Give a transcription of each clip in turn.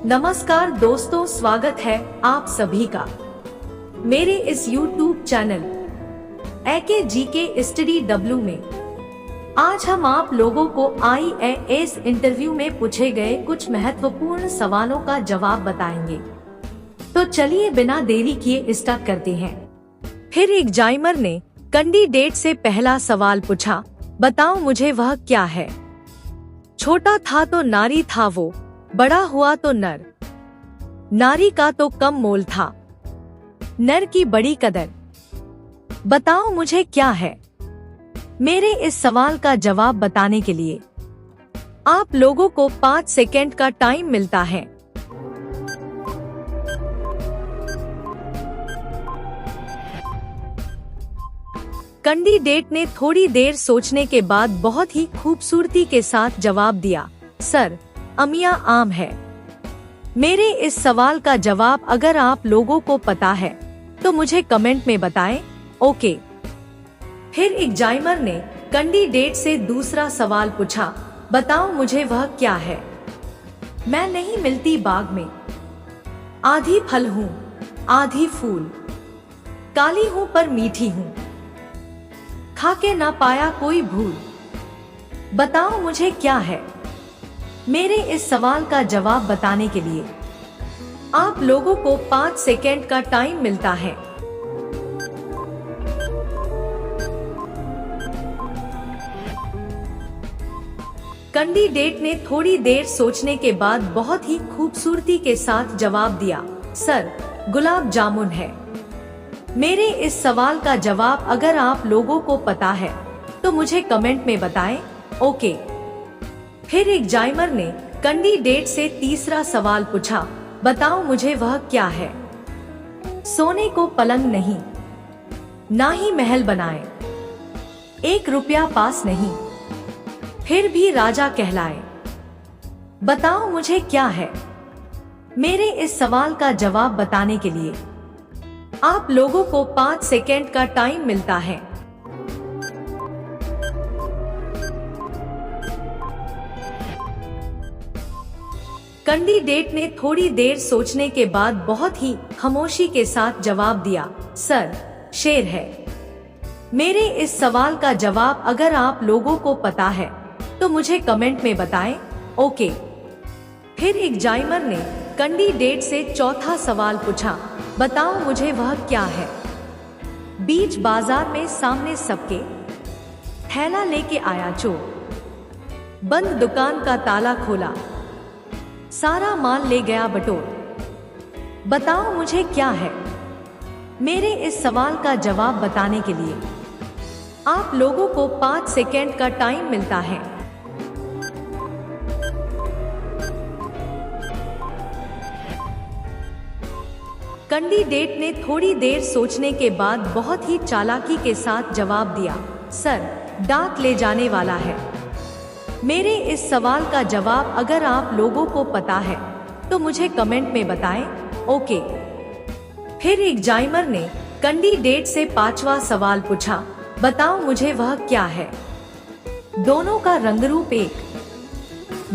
नमस्कार दोस्तों, स्वागत है आप सभी का मेरे इस YouTube channel AK GK study W में। आज हम आप लोगों को IAS इंटरव्यू में पूछे गए कुछ महत्वपूर्ण सवालों का जवाब बताएंगे। तो चलिए बिना देरी किए स्टार्ट करते हैं। फिर एग्जामिनर ने कैंडिडेट से पहला सवाल पूछा, बताओ मुझे वह क्या है। छोटा था तो नारी था वो, बड़ा हुआ तो नर। नारी का तो कम मोल था, नर की बड़ी कदर। बताओ मुझे क्या है। मेरे इस सवाल का जवाब बताने के लिए आप लोगों को 5 सेकेंड का टाइम मिलता है। कैंडिडेट ने थोड़ी देर सोचने के बाद बहुत ही खूबसूरती के साथ जवाब दिया, सर, अमिया आम है। मेरे इस सवाल का जवाब अगर आप लोगों को पता है तो मुझे कमेंट में बताएं, ओके। फिर एग्जामिनर ने कैंडिडेट से दूसरा सवाल पूछा, बताओ मुझे वह क्या है। मैं नहीं मिलती बाग में, आधी फल हूँ आधी फूल, काली हूँ पर मीठी हूँ, खा के ना पाया कोई भूल। बताओ मुझे क्या है। मेरे इस सवाल का जवाब बताने के लिए आप लोगों को 5 सेकेंड का टाइम मिलता है। कैंडिडेट ने थोड़ी देर सोचने के बाद बहुत ही खूबसूरती के साथ जवाब दिया, सर, गुलाब जामुन है। मेरे इस सवाल का जवाब अगर आप लोगों को पता है तो मुझे कमेंट में बताएं, ओके। फिर एग्जामिनर ने कैंडिडेट से तीसरा सवाल पूछा, बताओ मुझे वह क्या है। सोने को पलंग नहीं, ना ही महल बनाए, 1 रुपया पास नहीं, फिर भी राजा कहलाए। बताओ मुझे क्या है। मेरे इस सवाल का जवाब बताने के लिए आप लोगों को 5 सेकेंड का टाइम मिलता है। कैंडिडेट ने थोड़ी देर सोचने के बाद बहुत ही खामोशी के साथ जवाब दिया, सर, शेर है। मेरे इस सवाल का जवाब अगर आप लोगों को पता है तो मुझे कमेंट में बताएं, ओके। फिर एग्जामिनर ने कैंडिडेट से चौथा सवाल पूछा, बताओ मुझे वह क्या है। बीच बाजार में सामने सबके, थैला लेके आया चोर, बंद दुकान का ताला खोला, सारा माल ले गया बटोर। बताओ मुझे क्या है। मेरे इस सवाल का जवाब बताने के लिए आप लोगों को 5 सेकेंड का टाइम मिलता है। कैंडिडेट ने थोड़ी देर सोचने के बाद बहुत ही चालाकी के साथ जवाब दिया, सर, डाक ले जाने वाला है। मेरे इस सवाल का जवाब अगर आप लोगों को पता है तो मुझे कमेंट में बताएं, ओके। फिर एग्जामिनर ने कैंडिडेट से 5वां सवाल पूछा, बताओ मुझे वह क्या है। दोनों का रंग रूप एक,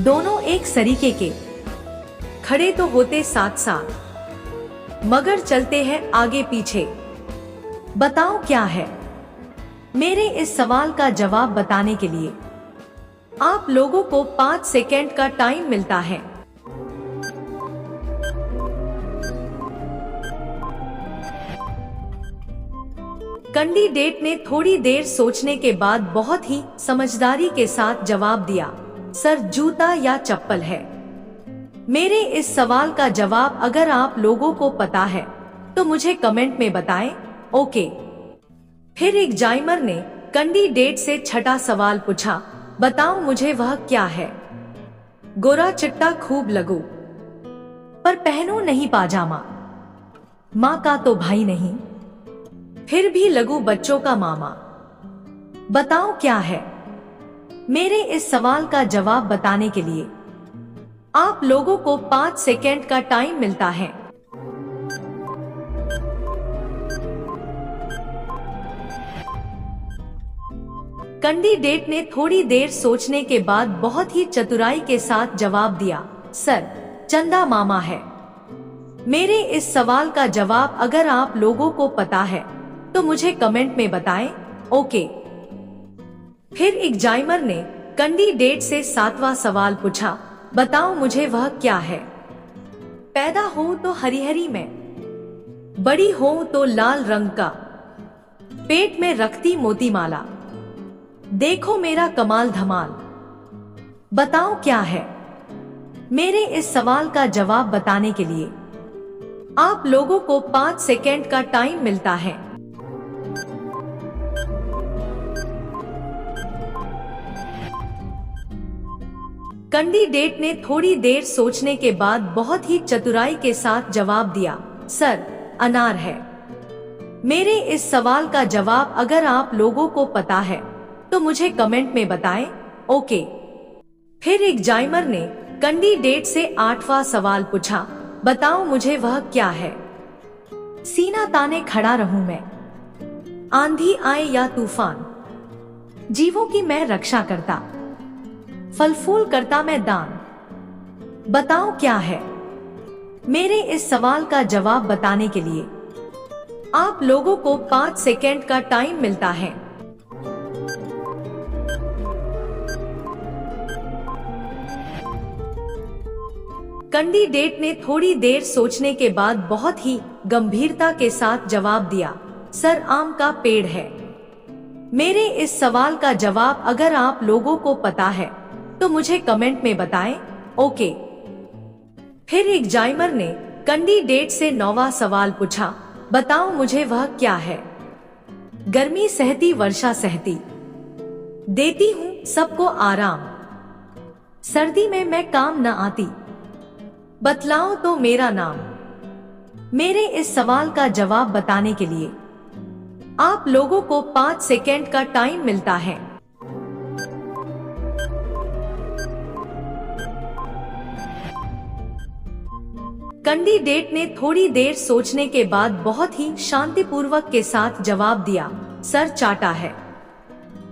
दोनों एक सरीके के, खड़े तो होते साथ साथ, मगर चलते हैं आगे पीछे। बताओ क्या है। मेरे इस सवाल का जवाब बताने के लिए आप लोगों को 5 सेकेंड का टाइम मिलता है। कैंडिडेट ने थोड़ी देर सोचने के बाद बहुत ही समझदारी के साथ जवाब दिया, सर, जूता या चप्पल है। मेरे इस सवाल का जवाब अगर आप लोगों को पता है तो मुझे कमेंट में बताएं, ओके। फिर एग्जामिनर ने कैंडिडेट से छठा सवाल पूछा, बताओ मुझे वह क्या है। गोरा चिट्टा खूब लगू, पर पहनू नहीं पाजामा, माँ का तो भाई नहीं, फिर भी लगू बच्चों का मामा। बताओ क्या है। मेरे इस सवाल का जवाब बताने के लिए आप लोगों को 5 सेकेंड का टाइम मिलता है। कैंडिडेट ने थोड़ी देर सोचने के बाद बहुत ही चतुराई के साथ जवाब दिया, सर, चंदा मामा है। मेरे इस सवाल का जवाब अगर आप लोगों को पता है तो मुझे कमेंट में बताएं, ओके। फिर एग्जामिनर ने कैंडिडेट से 7वां सवाल पूछा, बताओ मुझे वह क्या है। पैदा हो तो हरी में, बड़ी हो तो लाल रंग का, पेट में रखती मोती माला, देखो मेरा कमाल धमाल, बताओ क्या है। मेरे इस सवाल का जवाब बताने के लिए आप लोगों को 5 सेकेंड का टाइम मिलता है। कैंडिडेट ने थोड़ी देर सोचने के बाद बहुत ही चतुराई के साथ जवाब दिया, सर, अनार है। मेरे इस सवाल का जवाब अगर आप लोगों को पता है तो मुझे कमेंट में बताएं, ओके। फिर एग्जामिनर ने कैंडिडेट से 8वां सवाल पूछा, बताओ मुझे वह क्या है। सीना ताने खड़ा रहूं मैं, आंधी आए या तूफान, जीवों की मैं रक्षा करता, फल फूल करता मैं दान, बताओ क्या है। मेरे इस सवाल का जवाब बताने के लिए आप लोगों को 5 सेकेंड का टाइम मिलता है। कैंडिडेट ने थोड़ी देर सोचने के बाद बहुत ही गंभीरता के साथ जवाब दिया, सर, आम का पेड़ है। मेरे इस सवाल का जवाब अगर आप लोगों को पता है तो मुझे कमेंट में बताएं, ओके। फिर एग्जामिनर ने कैंडिडेट से 9वां सवाल पूछा, बताओ मुझे वह क्या है। गर्मी सहती वर्षा सहती, देती हूँ सबको आराम, सर्दी में मैं काम न आती, बतलाओ तो मेरा नाम। मेरे इस सवाल का जवाब बताने के लिए आप लोगों को 5 सेकेंड का टाइम मिलता है। कैंडिडेट ने थोड़ी देर सोचने के बाद बहुत ही शांतिपूर्वक के साथ जवाब दिया, सर, चाटा है।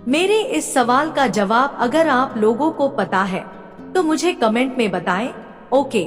मेरे इस सवाल का जवाब अगर आप लोगों को पता है तो मुझे कमेंट में बताएं, ओके।